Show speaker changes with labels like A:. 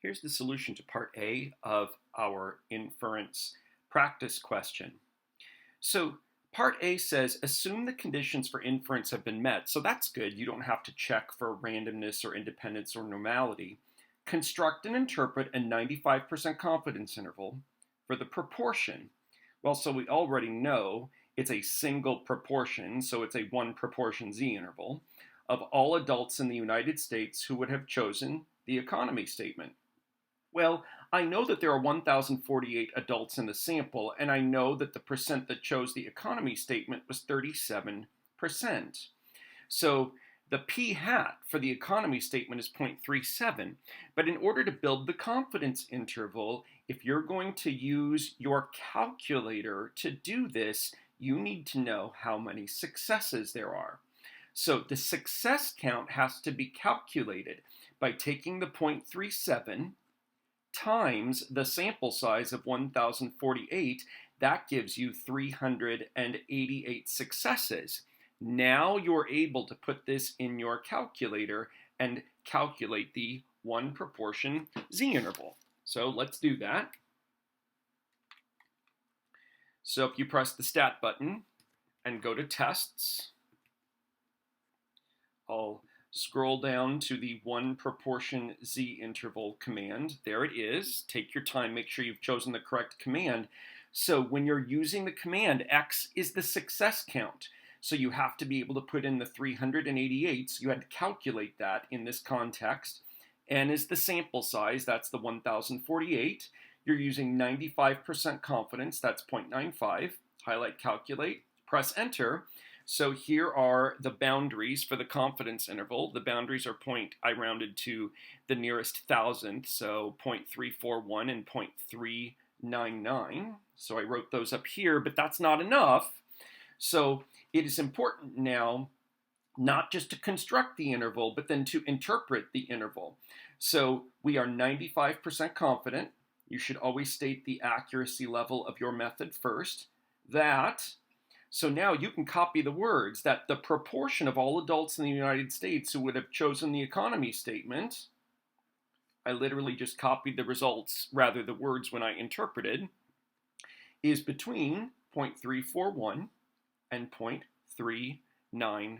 A: Here's the solution to part A of our inference practice question. So part A says, assume the conditions for inference have been met. So that's good. You don't have to check for randomness or independence or normality. Construct and interpret a 95% confidence interval for the proportion. Well, so we already know it's a single proportion, so it's a one proportion Z interval, of all adults in the United States who would have chosen the economy statement. Well, I know that there are 1,048 adults in the sample, and I know that the percent that chose the economy statement was 37%. So the p hat for the economy statement is 0.37. But in order to build the confidence interval, if you're going to use your calculator to do this, you need to know how many successes there are. So the success count has to be calculated by taking the 0.37 times the sample size of 1,048, that gives you 388 successes. Now you're able to put this in your calculator and calculate the one proportion Z interval. So let's do that. So if you press the stat button and go to tests, I'll scroll down to the one proportion Z interval command. There it is. Take your time, make sure you've chosen the correct command. So when you're using the command, X is the success count. So you have to be able to put in the 388. So you had to calculate that in this context. N is the sample size, that's the 1,048. You're using 95% confidence, that's 0.95. Highlight calculate, press enter. So here are the boundaries for the confidence interval. The boundaries are I rounded to the nearest thousandth, so 0.341 and 0.399. So I wrote those up here, but that's not enough. So it is important now not just to construct the interval, but then to interpret the interval. So we are 95% confident. You should always state the accuracy level of your method first. So now you can copy the words that the proportion of all adults in the United States who would have chosen the economy statement, I literally just copied the results, rather the words when I interpreted, is between 0.341 and 0.399.